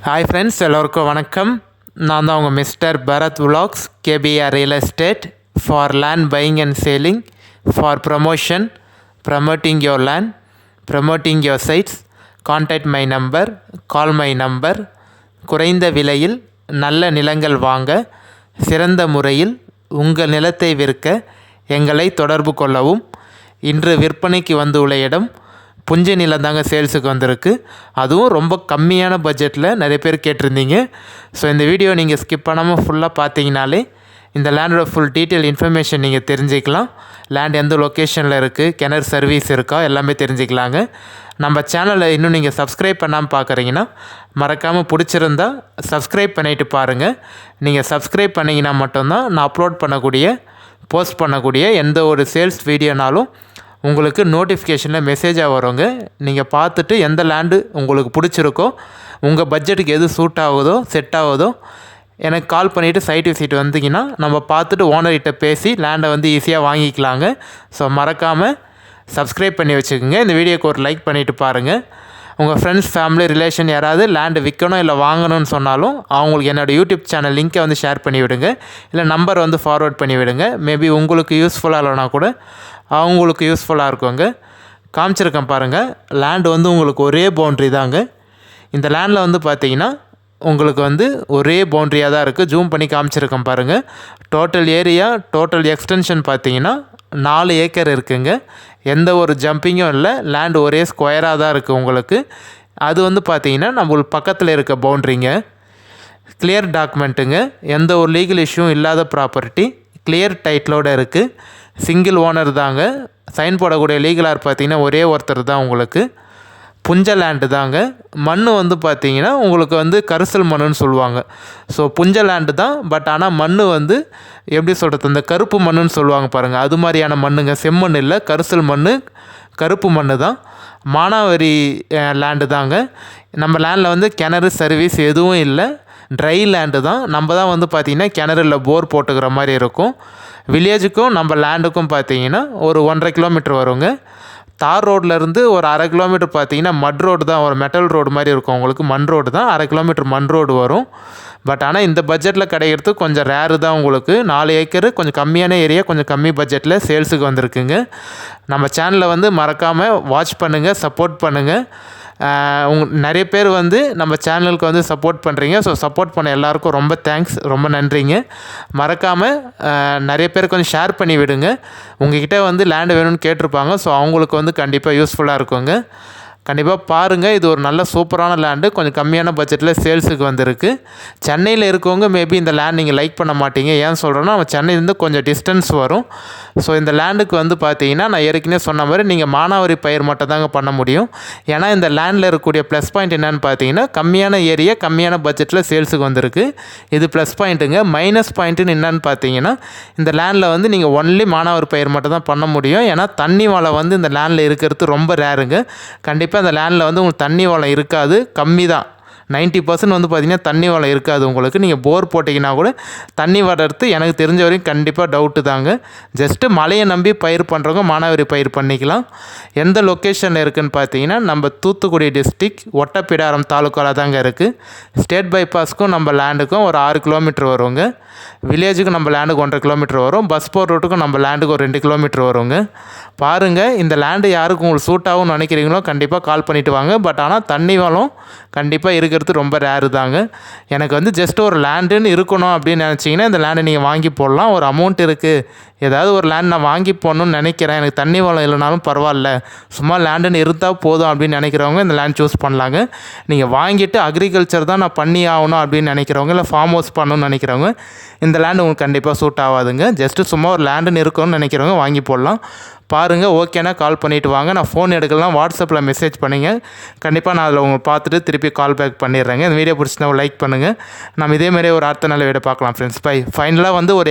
Hi friends, எல்லோருக்கும் வணக்கம். நான் தான் உங்கள் மிஸ்டர் பரத் விலாக்ஸ், KPR real estate for land buying and selling, for promotion, promoting your land, promoting your sites. Contact my number, call my number. குறைந்த விலையில் நல்ல நிலங்கள் வாங்க, சிறந்த முறையில் உங்கள் நிலத்தை விற்க எங்களை தொடர்பு கொள்ளவும். இன்று விற்பனைக்கு வந்துள்ள இடம் புஞ்சை நிலம் தாங்க சேல்ஸுக்கு வந்திருக்கு. அதுவும் ரொம்ப கம்மியான பட்ஜெட்டில் நிறைய பேர் கேட்டிருந்தீங்க. ஸோ இந்த வீடியோ நீங்கள் ஸ்கிப் பண்ணாமல் ஃபுல்லாக பார்த்தீங்கனாலே இந்த லேண்டோட ஃபுல் டீட்டெயில் இன்ஃபர்மேஷன் நீங்கள் தெரிஞ்சுக்கலாம். லேண்ட் எந்த லொக்கேஷனில் இருக்குது, கிணறு சர்வீஸ் இருக்கா, எல்லாமே தெரிஞ்சுக்கலாங்க. நம்ம சேனலை இன்னும் நீங்கள் சப்ஸ்கிரைப் பண்ணாமல் பார்க்குறீங்கன்னா மறக்காமல் பிடிச்சிருந்தா சப்ஸ்கிரைப் பண்ணிவிட்டு பாருங்கள். நீங்கள் சப்ஸ்கிரைப் பண்ணிங்கன்னா மட்டும்தான் நான் அப்லோட் பண்ணக்கூடிய, போஸ்ட் பண்ணக்கூடிய எந்த ஒரு சேல்ஸ் வீடியோனாலும் உங்களுக்கு நோட்டிஃபிகேஷனில் மெசேஜாக வருங்க. நீங்கள் பார்த்துட்டு எந்த லேண்டு உங்களுக்கு பிடிச்சிருக்கோ, உங்கள் பட்ஜெட்டுக்கு எது சூட் ஆகுதோ, செட் ஆகுதோ எனக்கு கால் பண்ணிவிட்டு சைட் விசிட் வந்தீங்கன்னா நம்ம பார்த்துட்டு ஓனர்கிட்ட பேசி லேண்டை வந்து ஈஸியாக வாங்கிக்கலாங்க. ஸோ மறக்காமல் சப்ஸ்கிரைப் பண்ணி வச்சுக்கோங்க. இந்த வீடியோக்கு ஒரு லைக் பண்ணிவிட்டு பாருங்கள். உங்கள் ஃப்ரெண்ட்ஸ், ஃபேமிலி, ரிலேஷன் யாராவது லேண்டு விற்கணும் இல்லை வாங்கணும்னு சொன்னாலும் அவங்களுக்கு என்னோடய யூடியூப் சேனல் லிங்க்கை வந்து ஷேர் பண்ணி விடுங்க, இல்லை நம்பர் வந்து ஃபார்வர்ட் பண்ணி விடுங்க. மேபி உங்களுக்கு யூஸ்ஃபுல்லாக இல்லைனா கூட அவங்களுக்கு யூஸ்ஃபுல்லாக இருக்குங்க. காமிச்சிருக்கேன் பாருங்கள். லேண்டு வந்து உங்களுக்கு ஒரே பவுண்ட்ரி தாங்க. இந்த லேண்டில் வந்து பார்த்தீங்கன்னா உங்களுக்கு வந்து ஒரே பவுண்ட்ரியாக தான் இருக்குது. ஜூம் பண்ணி காமிச்சிருக்கேன் பாருங்கள். டோட்டல் ஏரியா, டோட்டல் எக்ஸ்டென்ஷன் பார்த்தீங்கன்னா 4 ஏக்கர் இருக்குங்க. எந்த ஒரு ஜம்பிங்கும் இல்லை. லேண்டு ஒரே ஸ்கொயராக தான் இருக்குது உங்களுக்கு. அது வந்து பார்த்தீங்கன்னா நம்மளுக்கு பக்கத்தில் இருக்க பவுண்ட்ரிங்க. கிளியர் டாக்குமெண்ட்டுங்க. எந்த ஒரு லீகல் இஷ்யூவும் இல்லாத ப்ராப்பர்ட்டி, கிளியர் டைட்டிலோடு இருக்குது. சிங்கிள் ஓனர் தாங்க. சைன் போடக்கூடிய லீகலார் பார்த்தீங்கன்னா ஒரே ஒருத்தர் தான் உங்களுக்கு. புஞ்ச லேண்டு தாங்க. மண் வந்து பார்த்தீங்கன்னா உங்களுக்கு வந்து கரிசல் மண்ணுன்னு சொல்லுவாங்க. ஸோ புஞ்ச லேண்டு தான். பட் ஆனால் மண் வந்து எப்படி சொல்கிறது, இந்த கருப்பு மண்ணுன்னு சொல்லுவாங்க பாருங்கள், அது மாதிரியான மண்ணுங்க. செம்மண் இல்லை, கரிசல் மண், கருப்பு மண் தான். மானாவாரி லேண்டு தாங்க. நம்ம லேண்டில் வந்து கிணறு சர்வீஸ் எதுவும் இல்லை. ட்ரை லேண்டு தான். நம்ம தான் வந்து பார்த்திங்கன்னா கிணறு இல்லை, போர் போட்டுக்கிற மாதிரி இருக்கும். வில்லேஜுக்கும் நம்ம லேண்டுக்கும் பார்த்தீங்கன்னா ஒரு 1.5 கிலோமீட்டர் வருங்க. தார் ரோட்லேருந்து ஒரு 1/2 கிலோமீட்டர் பார்த்தீங்கன்னா மட் ரோடு தான், ஒரு மெட்டல் ரோடு மாதிரி இருக்கும் உங்களுக்கு. மண் ரோடு தான். 1/2 கிலோமீட்டர் மண் ரோடு வரும். பட் ஆனால் இந்த பட்ஜெட்டில் கிடைக்கிறது கொஞ்சம் ரேரு தான் உங்களுக்கு. 4 ஏக்கரு கொஞ்சம் கம்மியான ஏரியா, கொஞ்சம் கம்மி பட்ஜெட்டில் சேல்ஸுக்கு வந்திருக்குங்க. நம்ம சேனலில் வந்து மறக்காமல் வாட்ச் பண்ணுங்கள், சப்போர்ட் பண்ணுங்கள். நிறைய பேர் வந்து நம்ம சேனலுக்கு வந்து சப்போர்ட் பண்ணுறீங்க. ஸோ சப்போர்ட் பண்ண எல்லாருக்கும் ரொம்ப தேங்க்ஸ், ரொம்ப நன்றிங்க. மறக்காமல் நிறைய பேருக்கு வந்து ஷேர் பண்ணி விடுங்க. உங்கள்கிட்ட வந்து லேண்டு வேணும்னு கேட்டிருப்பாங்க. ஸோ அவங்களுக்கு வந்து கண்டிப்பாக யூஸ்ஃபுல்லாக இருக்குங்க. கண்டிப்பாக பாருங்கள். இது ஒரு நல்ல சூப்பரான லேண்டு, கொஞ்சம் கம்மியான பட்ஜெட்டில் சேல்ஸுக்கு வந்திருக்கு. சென்னையில் இருக்கவங்க மேபி இந்த லேண்ட் நீங்கள் லைக் பண்ண மாட்டீங்க. ஏன் சொல்கிறேன்னா நம்ம சென்னையிலேருந்து கொஞ்சம் டிஸ்டன்ஸ் வரும். ஸோ இந்த லேண்டுக்கு வந்து பார்த்தீங்கன்னா நான் ஏற்கனவே சொன்ன மாதிரி நீங்கள் மானாவாரி பயிர் மட்டும் தாங்க பண்ண முடியும். ஏன்னா இந்த லேண்டில் இருக்கக்கூடிய ப்ளஸ் பாயிண்ட் என்னென்னு பார்த்தீங்கன்னா கம்மியான ஏரியா, கம்மியான பட்ஜெட்டில் சேல்ஸுக்கு வந்திருக்கு. இது ப்ளஸ் பாயிண்ட்டுங்க. மைனஸ் பாயிண்ட்டுன்னு என்னென்னு பார்த்தீங்கன்னா இந்த லேண்டில் வந்து நீங்கள் ஒன்லி மானாவாரி பயிர் மட்டும் தான் பண்ண முடியும். ஏன்னா தண்ணி வளம் வந்து இந்த லேண்டில் இருக்கிறது ரொம்ப ரேருங்க. கண்டிப்பாக அந்த லேண்டில் வந்து உங்களுக்கு தண்ணி வளம் இருக்காது, கம்மி தான். 90% வந்து பார்த்திங்கன்னா தண்ணி வளம் இருக்காது உங்களுக்கு. நீங்கள் போர் போட்டிங்கன்னா கூட தண்ணி வளர்த்து எனக்கு தெரிஞ்ச வரைக்கும் கண்டிப்பாக டவுட்டு தாங்க. ஜஸ்ட்டு மழையை நம்பி பயிர் பண்ணுறவங்க மானாவாரி பயிர் பண்ணிக்கலாம். எந்த லொக்கேஷனில் இருக்குதுன்னு பார்த்தீங்கன்னா நம்ம தூத்துக்குடி டிஸ்ட்ரிக் ஒட்டப்பிடாரம் தாலுக்காவில் தாங்க இருக்குது. ஸ்டேட் பைபாஸ்க்கும் நம்ம லேண்டுக்கும் ஒரு 6 கிலோமீட்டர் வருங்க. வில்லேஜுக்கு நம்ம லேண்டுக்கு 1.5 கிலோமீட்டர் வரும். பஸ் போகிற ரூட்டுக்கும் நம்ம லேண்டுக்கு ஒரு 2 கிலோமீட்டர் வருங்க. பாருங்கள், இந்த லேண்டு யாருக்கு உங்களுக்கு சூட் ஆகும்னு நினைக்கிறீங்களோ கண்டிப்பாக கால் பண்ணிவிட்டு வாங்க. பட் ஆனால் தண்ணி வளம் கண்டிப்பாக இருக்கிறது ரொம்ப ரேரு தாங்க. எனக்கு வந்து ஜஸ்ட் ஒரு லேண்டுன்னு இருக்கணும் அப்படின்னு நினச்சிங்கன்னா இந்த லேண்டை நீங்கள் வாங்கி போடலாம். ஒரு அமௌண்ட் இருக்குது, ஏதாவது ஒரு லேண்ட் நான் வாங்கி போடணும்னு நினைக்கிறேன், எனக்கு தண்ணி வளம் இல்லைனாலும் பரவாயில்ல, சும்மா லேண்டுன்னு இருந்தால் போதும் அப்படின்னு நினைக்கிறவங்க இந்த லேண்ட் சூஸ் பண்ணலாங்க. நீங்கள் வாங்கிட்டு அக்ரிகல்ச்சர் தான் நான் பண்ணி ஆகணும் அப்படின்னு நினைக்கிறவங்க, இல்லை ஃபார்ம் ஹவுஸ் பண்ணணும்னு நினைக்கிறவங்க இந்த லேண்டு உங்களுக்கு கண்டிப்பாக சூட் ஆகாதுங்க. ஜஸ்ட்டு சும்மா ஒரு லேண்டுன்னு இருக்கணும்னு நினைக்கிறவங்க வாங்கி போடலாம். பாருங்கள், ஓகேனா கால் பண்ணிவிட்டு வாங்க. நான் ஃபோன் எடுக்கலாம், வாட்ஸ்அப்பில் மெசேஜ் பண்ணிங்க. கண்டிப்பாக நான் அதில் உங்களை பார்த்துட்டு திருப்பி கால் பேக் பண்ணிடுறேங்க. இந்த வீடியோ பிடிச்சினா லைக் பண்ணுங்கள். நம்ம இதேமாதிரி ஒரு அடுத்த நல்ல வீடியோ பார்க்கலாம் ஃப்ரெண்ட்ஸ். பை. ஃபைனலாக வந்து ஒரு